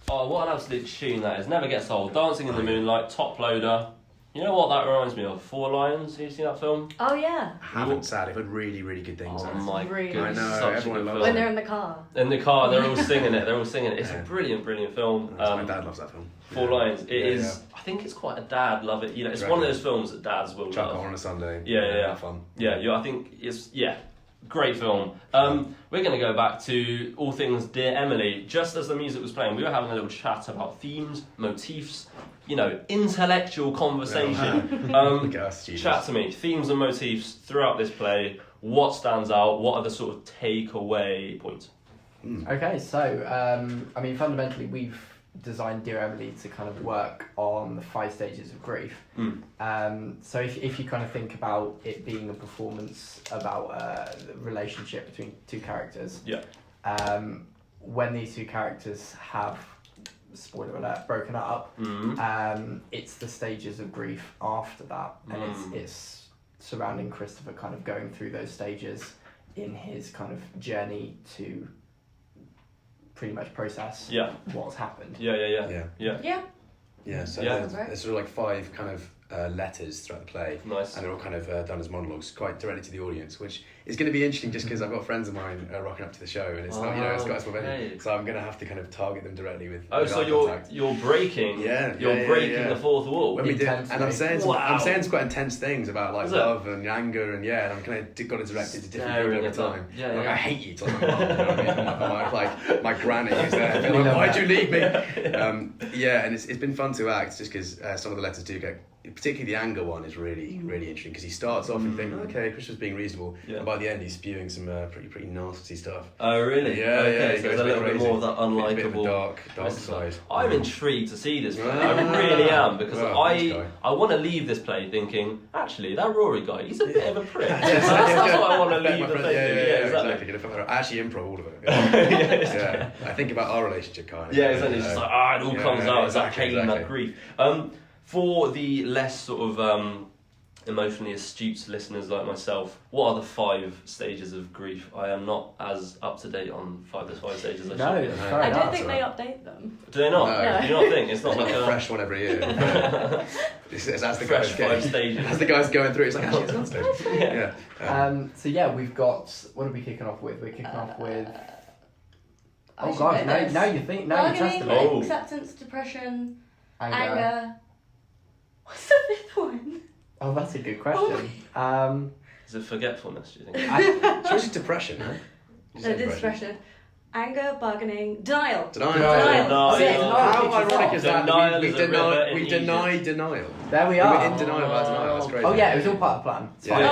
Oh, what an absolute tune that is. Never gets old. Dancing in the Moonlight, top loader. You know what that reminds me of? Four Lions. Have you seen that film? Oh, yeah. I haven't, sadly. I've heard really, really good things Oh on it. my Really? goodness. I know, such a everyone good loves film. When they're in the car. In the car, they're all singing it. They're all singing it. It's Yeah. a brilliant film. My dad loves that film. Four Lions. It is. Yeah. I think it's quite a dad love it. You know, it's Right. one of those films that dads will Chuck love. on a Sunday. Yeah. Fun. Yeah, I think it's great film. We're going to go back to all things Dear Emily. Just as the music was playing, we were having a little chat about themes, motifs, you know, intellectual conversation. Look at us, Jesus. Chat to me, themes and motifs throughout this play. What stands out? What are the sort of takeaway points? Okay, so I mean, fundamentally, we've designed Dear Emily to kind of work on the 5 stages of grief. So if you kind of think about it being a performance about the relationship between 2 characters, when these 2 characters have, spoiler alert, broken up, it's the stages of grief after that, and it's surrounding Christopher kind of going through those stages in his kind of journey to pretty much process what's happened. Yeah, so Yeah. there's sort of like 5 kind of letters throughout the play. Nice. And they're all kind of done as monologues, quite directly to the audience, which is going to be interesting just because I've got friends of mine rocking up to the show, and it's not, you know, it's got a venue, so I'm going to have to kind of target them directly with. Oh, with so eye you're contact. breaking. You're breaking the fourth wall. When we did, and I'm saying some quite intense things about like Is it? love and anger, and and I'm kind of got to direct it to different people every time. Like, I hate you, to like my mum, you know what I mean? Like my granny is there, being like, why'd you leave me? And it's been fun to act just because some of the letters do get. Particularly the anger one is really interesting because he starts off and you think, okay, Christopher's being reasonable, and by the end he's spewing some pretty nasty stuff. Oh really? Yeah. Okay, so there's a little bit more of that unlikable. It's a bit of a dark side. I'm intrigued to see this play. I really am because Well, I want to leave this play thinking, actually, that Rory guy, he's a bit of a prick. That's what I want to leave the play with. Exactly. I actually improv all of it. I think about our relationship kind of. Yeah, exactly. It's just like, it all comes out. It's that pain, exactly. that grief. For the less sort of emotionally astute listeners like myself, what are the 5 stages of grief? I am not as up to date on there's 5 stages. I don't think they update them. Do they not? No. Do you not think it's not like a fresh one every year? As the fresh guys 5 stages. As the guys going through, it's like actually it's not stage. So we've got, what are we kicking off with? We're kicking off with. I should God! know this. Now you think. Now you trust Bargaining, me. acceptance, depression, Anger. What's the 5th one? Oh, that's a good question. Is it forgetfulness, do you think? It's actually depression, huh? No, depression. Anger, bargaining, denial. Denial. How ironic is that? Denial We is a river in deny denial. There we We are. were in denial about denial. That's crazy. Oh yeah, it was all part of the plan. It's fine.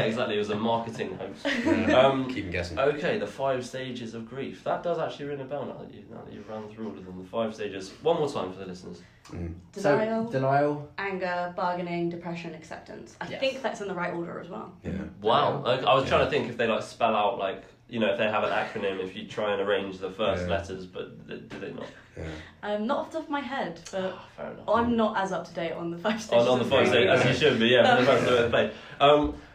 Exactly. It was a marketing hoax. Keep them guessing. Okay, the 5 stages of grief. That does actually ring a bell now that you've run through all of them. The 5 stages. One more time for the listeners. Denial, anger, bargaining, depression, acceptance. I think that's in the right order as well. Yeah. Wow. I was trying to think if they like spell out like, you know, if they have an acronym, if you try and arrange the first letters, but do they not? Not off the top of my head, but fair enough. I'm not as up to date on the 5 stages. On the 5 stages, as you should be, for the first way to play.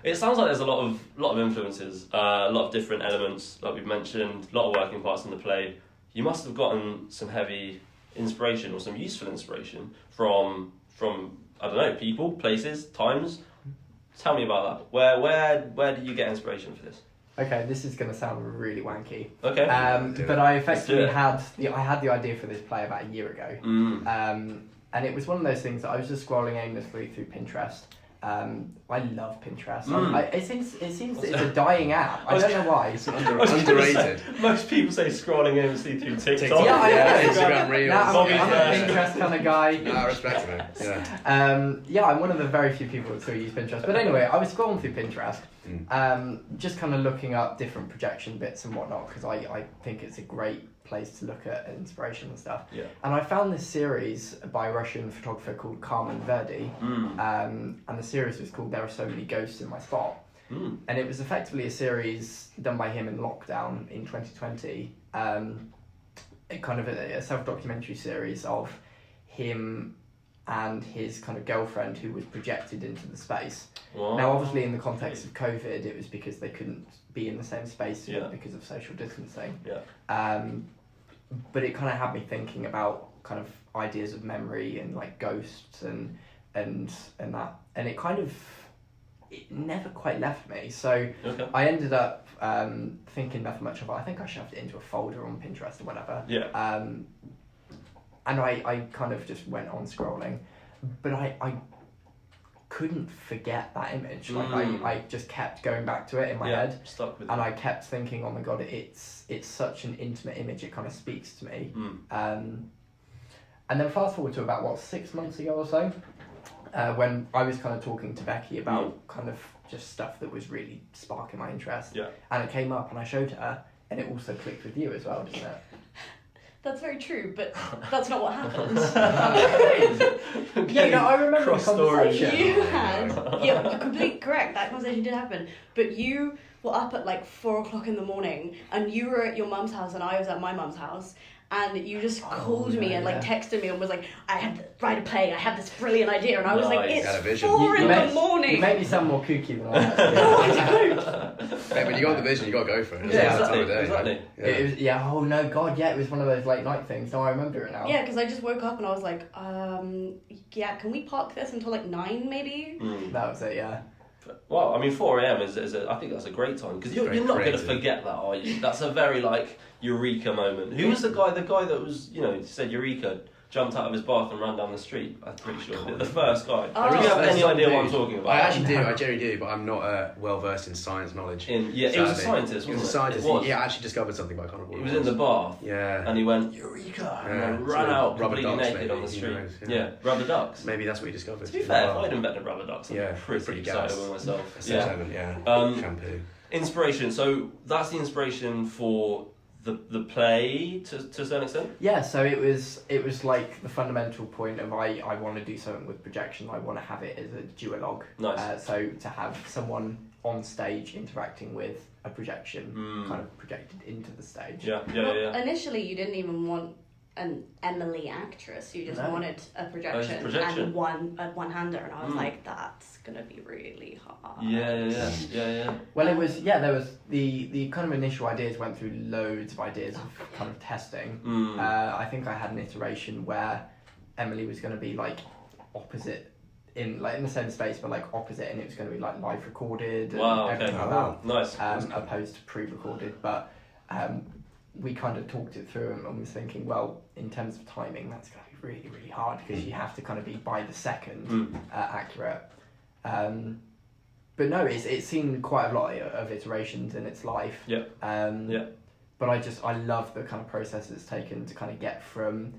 It sounds like there's a lot of influences, a lot of different elements, like we've mentioned, a lot of working parts in the play. You must have gotten some heavy inspiration or some useful inspiration from I don't know, people, places, times. Tell me about that. Where did you get inspiration for this? Okay, this is going to sound really wanky. Okay. But I effectively had the idea for this play about a year ago. And it was one of those things that I was just scrolling aimlessly through Pinterest. I love Pinterest. It seems it's a dying app. I don't know why. It's underrated. Most people say scrolling aimlessly through TikTok. Yeah, I know. Instagram Reels. I'm a Pinterest kind of guy. No, I respect it. Yeah. I'm one of the very few people that still use Pinterest. But anyway, I was scrolling through Pinterest, just kind of looking up different projection bits and whatnot, because I think it's a great place to look at inspiration and stuff. Yeah. And I found this series by a Russian photographer called Carmen Verdi, and the series was called There Are So Many Ghosts in My Spot. And it was effectively a series done by him in lockdown in 2020, kind of a self-documentary series of him and his kind of girlfriend who was projected into the space. Wow. Now, obviously, in the context of COVID, it was because they couldn't be in the same space because of social distancing. but it kind of had me thinking about kind of ideas of memory and like ghosts and that, and it kind of, it never quite left me. So I ended up thinking nothing much of it. I think I shoved it into a folder on Pinterest or whatever. Yeah. And I kind of just went on scrolling, but I couldn't forget that image. Like I just kept going back to it in my head, stuck with and it. I kept thinking, oh my god, it's such an intimate image. It kind of speaks to me. And then fast forward to about 6 months ago or so, when I was kind of talking to Becky about kind of just stuff that was really sparking my interest. Yeah. And it came up, and I showed her, and it also clicked with you as well, didn't it? That's very true, but that's not what happened. Yeah, I remember cross the conversation. You you're completely correct. That conversation did happen, but you were up at like 4 o'clock in the morning, and you were at your mum's house, and I was at my mum's house. And you just called me and like texted me and was like, I had to write a play, I had this brilliant idea, and I was like, it's 4 in the morning. You made me sound more kooky than I was. No, I don't. Hey, when you got the vision, you got to go for it. Yeah, That's the time of exactly. day. Exactly. Oh no, God, yeah, it was one of those late night things. No, I remember it now. Yeah, because I just woke up and I was like, yeah, can we park this until like 9 maybe? That was it, yeah. Well, I mean, 4 a.m. is I think that's a great time, because you're not going to forget that, are you? That's a very like eureka moment. Who was the guy that was, said eureka, jumped out of his bath and ran down the street? I'm pretty sure the first guy. Do you have any idea what I'm talking about? I actually do. I generally do, but I'm not well versed in science knowledge. He was a scientist. He was a scientist. He actually discovered something, but I can't remember. He was in the bath. Yeah. And he went eureka, and then ran out completely naked on the street. Yeah, rubber ducks. Maybe that's what he discovered. To be fair, if I'd invented rubber ducks, I'm pretty excited with myself. Shampoo. Inspiration. So that's the inspiration for the play to a certain extent. Yeah, so it was like the fundamental point of I want to do something with projection. I want to have it as a duologue. Nice. So to have someone on stage interacting with a projection kind of projected into the stage. Yeah. Initially, you didn't even want an Emily actress. You just wanted a projection and one-hander, and I was like, that's gonna be really hard. Yeah. Well, it was there was the kind of initial ideas went through loads of ideas of kind of testing. I think I had an iteration where Emily was going to be like opposite in the same space, but like opposite, and it was going to be like live recorded and everything like that. Nice. Opposed to pre-recorded, but we kind of talked it through and was thinking, well, in terms of timing, that's going to be really, really hard, because you have to kind of be by the second accurate. But no, it's seen quite a lot of iterations in its life. Yeah. But I love the kind of process it's taken to kind of get from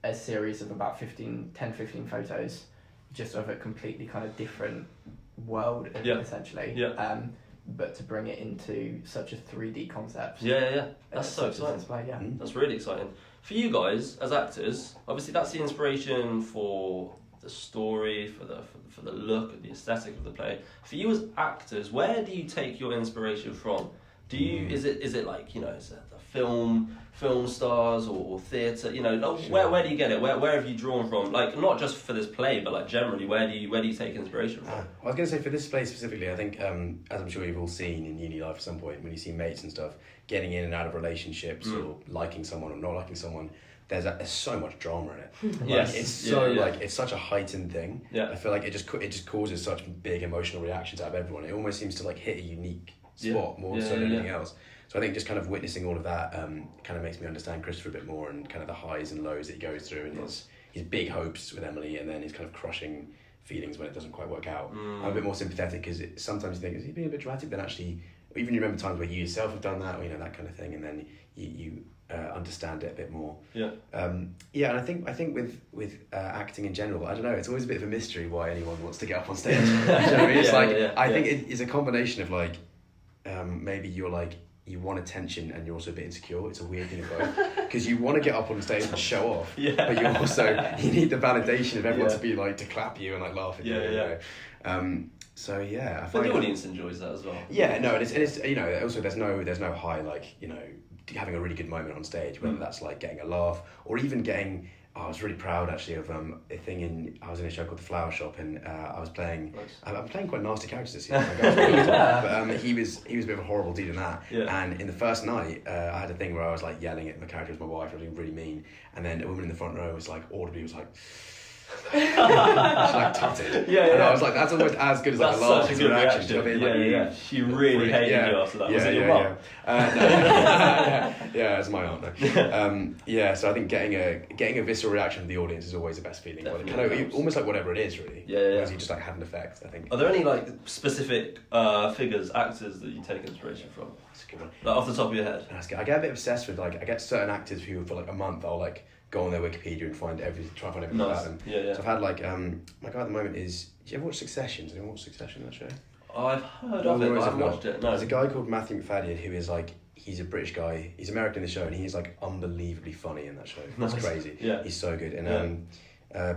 a series of about 10, 15 photos, just of a completely kind of different world, essentially. Yeah. But to bring it into such a 3D concept. Yeah. That's so exciting. That's really exciting. For you guys, as actors, obviously that's the inspiration for the story, for the look, the aesthetic of the play. For you as actors, where do you take your inspiration from? Do you is it like, is it the film stars or theatre? Where do you get it? Where have you drawn from? Like, not just for this play, but like generally, where do you take inspiration from? I was going to say, for this play specifically, I think as I'm sure you've all seen in uni life at some point, when you see mates and stuff getting in and out of relationships or liking someone or not liking someone, there's so much drama in it. Yes. It's such a heightened thing. Yeah. I feel like it just causes such big emotional reactions out of everyone. It almost seems to like hit a unique spot more so than anything else. So I think just kind of witnessing all of that kind of makes me understand Christopher a bit more, and kind of the highs and lows that he goes through, and his big hopes with Emily, and then his kind of crushing feelings when it doesn't quite work out. I'm a bit more sympathetic, because sometimes you think, is he being a bit dramatic? Then actually, even you remember times where you yourself have done that, or that kind of thing, and then you understand it a bit more. Yeah. And I think with acting in general, I don't know, it's always a bit of a mystery why anyone wants to get up on stage. You know what I mean? It's I think it is a combination of like maybe you're like, you want attention and you're also a bit insecure. It's a weird thing of both, because you want to get up on stage and show off, but you need the validation of everyone to be like, to clap you and like laugh at you. So yeah, I find the audience enjoys that as well. Yeah, no, and it's also there's no high like having a really good moment on stage, whether that's like getting a laugh or even getting I was really proud actually of a thing I was in a show called The Flower Shop, and I was playing. Nice. I'm playing quite nasty characters this year. But he was a bit of a horrible dude in that. Yeah. And in the first night, I had a thing where I was like yelling at my character as my wife, really really mean, and then a woman in the front row was like audibly was like. She like tutted. Yeah. And I was like, that's almost as good as like That's a laugh. such a good reaction. Like, She really hated you after that. Was it your mum? Yeah, it's my aunt. No. So I think getting a visceral reaction from the audience is always the best feeling. Almost like whatever it is, really. Because you just like had an effect, I think. Are there any like specific figures, actors that you take inspiration from? That's a good one. Like off the top of your head? That's good. I get a bit obsessed with I get certain actors who for like a month I'll like go on their Wikipedia and try and find everything about them. Yeah. So I've had like my guy at the moment is. Do you ever watch Succession? Does anyone watch Succession, that show? I've heard of it, but I haven't watched it. No. There's a guy called Matthew McFadden who is like, he's a British guy. He's American in the show, and he's like unbelievably funny in that show. That's crazy. Yeah. He's so good. And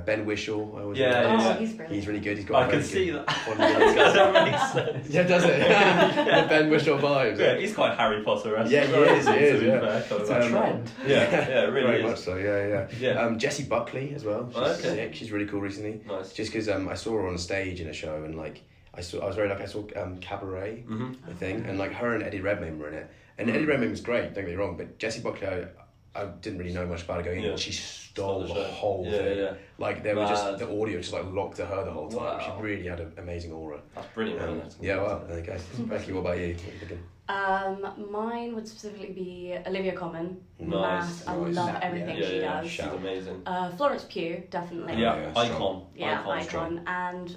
Ben Whishaw, I always He's brilliant. He's really good. He's got. I can see that. That makes sense. Yeah, does it? The Ben Whishaw vibes. Yeah, he's quite Harry Potter-esque. Yeah, he is. It's a trend. Yeah, it really Very is. much so. Yeah. Jessie Buckley as well. She's sick. She's really cool recently. Nice. Just because I saw her on stage in a show, and like I was very lucky. I saw Cabaret, I think, and like her and Eddie Redmayne were in it. And Eddie Redmayne was great. Don't get me wrong, but Jessie Buckley, I didn't really know much about her going in. She stole the whole thing. Yeah. Like there was just the audio just like locked to her the whole time. Wow. She really had an amazing aura. That's brilliant. Well, there you go. Becky, what about you? What are you thinking? Mine would specifically be Olivia Colman. Nice. I love everything she does. She's amazing. Florence Pugh, definitely. Icon. Icon. And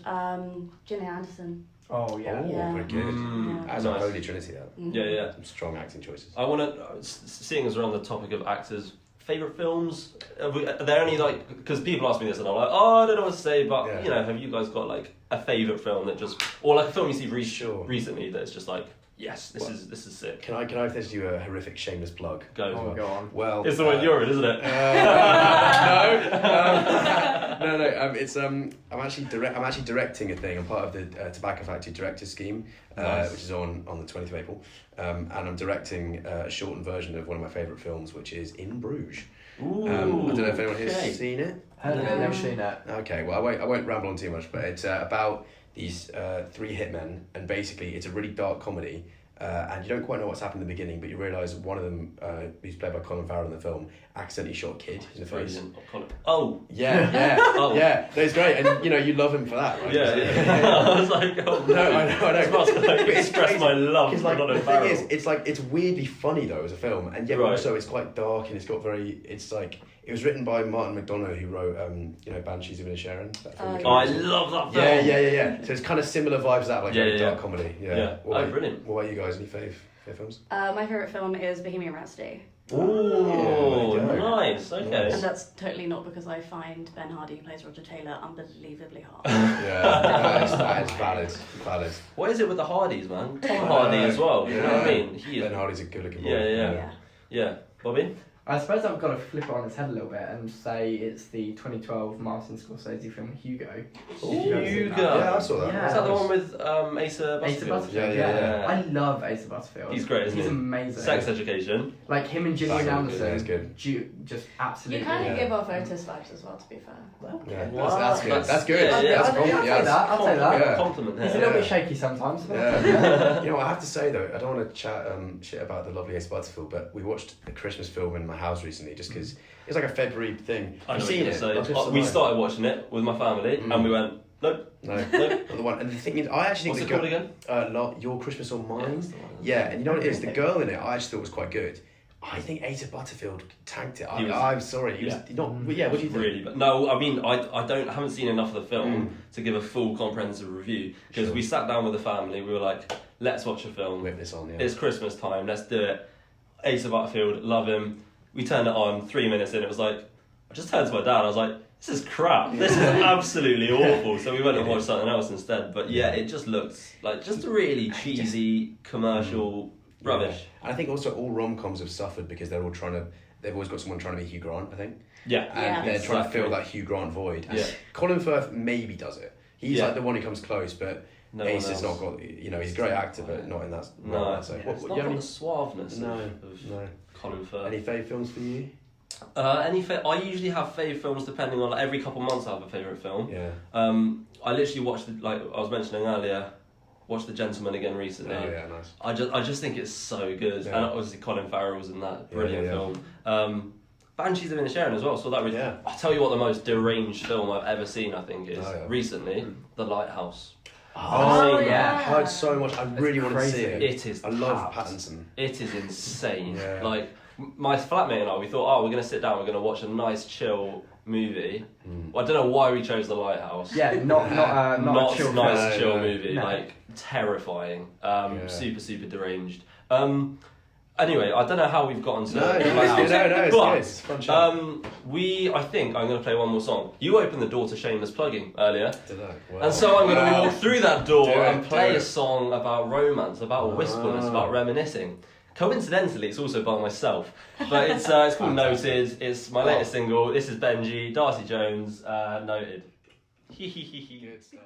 Gillian Anderson. Oh yeah. Oh, pretty good. As a holy trinity, that. Yeah. Some strong acting choices. I want to, seeing as we're on the topic of actors, favourite films? Are there any like, because people ask me this and I'm like, I don't know what to say, but have you guys got like a favourite film that just, or like a film you see recently that's just like, yes, this is sick. Can I potentially do a horrific shameless plug? Go on. Well, it's the one you're in, isn't it? No. It's I'm actually directing a thing. I'm part of the Tobacco Factory Directors Scheme, which is on the 20th of April, and I'm directing a shortened version of one of my favourite films, which is In Bruges. Ooh, I don't know if anyone here has seen it. Heard of it, never seen it. Okay, well I won't ramble on too much, but it's about these three hitmen, and basically it's a really dark comedy. And you don't quite know what's happened in the beginning, but you realise one of them, who's played by Colin Farrell in the film, accidentally shot a kid in the face. Oh! Yeah. Yeah, no, it's great, and you love him for that, right? Yeah. I was like, oh no, I know. But it's express my love for like, Colin the Farrell. thing is, it's weirdly funny though as a film, and yet also it's quite dark, and it was written by Martin McDonagh, who wrote Banshees of Inisherin. I love that film. Yeah. So it's kind of similar vibes to that, like dark comedy. Yeah. Brilliant. What about you guys? Any fave films? My favourite film is Bohemian Rhapsody. Ooh, nice. Okay. And that's totally not because I find Ben Hardy, who plays Roger Taylor, unbelievably hot. That is valid. What is it with the Hardys, man? Tom Hardy as well. You know what I mean? Ben Hardy's a good-looking boy. Yeah. Bobby? I suppose I've got to flip it on its head a little bit and say it's the 2012 Martin Scorsese film Hugo. Hugo. Yeah, I saw that. Yeah. Is that the one with Asa Butterfield? Yeah. I love Asa Butterfield. He's great, isn't he? He's amazing. Sex Education. Like him and Gillian Anderson. He's good. Just absolutely. You kind of give off Otis vibes as well, to be fair. Yeah. Wow. That's good. That's good. Yeah. I'll take that. Yeah. Compliment. He's a little bit shaky sometimes. But I have to say though, I don't want to chat shit about the lovely Asa Butterfield, but we watched a Christmas film in my house recently just because it's like a February thing. I've seen it. We started watching it with my family and we went, nope. No, not the one. And the thing is, I actually think What's it called again? Your Christmas or Mine. Yeah, and you know what it is? The girl in it, I actually thought was quite good. I think Asa Butterfield tanked it. I'm sorry, he was not. Yeah, what do you think? Really, but no, I mean, I haven't seen enough of the film to give a full comprehensive review because we sat down with the family. We were like, let's watch a film. Whip this on. Yeah. It's Christmas time. Let's do it. Asa Butterfield, love him. We turned it on. 3 minutes in, it was like, I just turned to my dad. I was like, this is crap. This is absolutely awful. So we went and watched something else instead. But yeah, it just looked like just a really cheesy commercial rubbish. And I think also all rom-coms have suffered because they've always got someone trying to be Hugh Grant, I think. Yeah. And they're trying to fill that Hugh Grant void. Yeah. Colin Firth maybe does it. He's like the one who comes close, but Ace's not got, he's a great actor, but not in that. No, so it's not got the suaveness of Colin Firth. Any fave films for you? I usually have favourite films depending on, like, every couple of months I have a favourite film. Yeah. I literally watched, like I was mentioning earlier, watched The Gentleman again recently. Oh yeah, nice. I just think it's so good, Yeah. and obviously Colin Farrell's in that brilliant Yeah. film. Banshees of Inisherin as well. So that really, Yeah. I'll tell you what the most deranged film I've ever seen. I think is Oh, yeah. recently The Lighthouse. Oh yeah. I've heard so much. I really want to crazy. see it. It is. I love packed. Pattinson. It is insane. Yeah. Like my flatmate and I, we thought, we're gonna sit down, we're gonna watch a nice chill movie. Well, I don't know why we chose The Lighthouse. Yeah, not a chill nice film. chill No, movie, no. like terrifying, Yeah. super deranged. Anyway, I don't know how we've gotten to No, The it's Lighthouse, good. No, it's but, good. It's a fun show. I think I'm going to play one more song. You opened the door to shameless plugging earlier, Did I? Wow. and so I'm going to walk through that door Do it, and play do a it. song about romance, about wistfulness, Ah. about reminiscing. Coincidentally, it's also by myself, but it's called Noted. It's my latest single. This is Benji, Darcy Jones, Noted. Good stuff.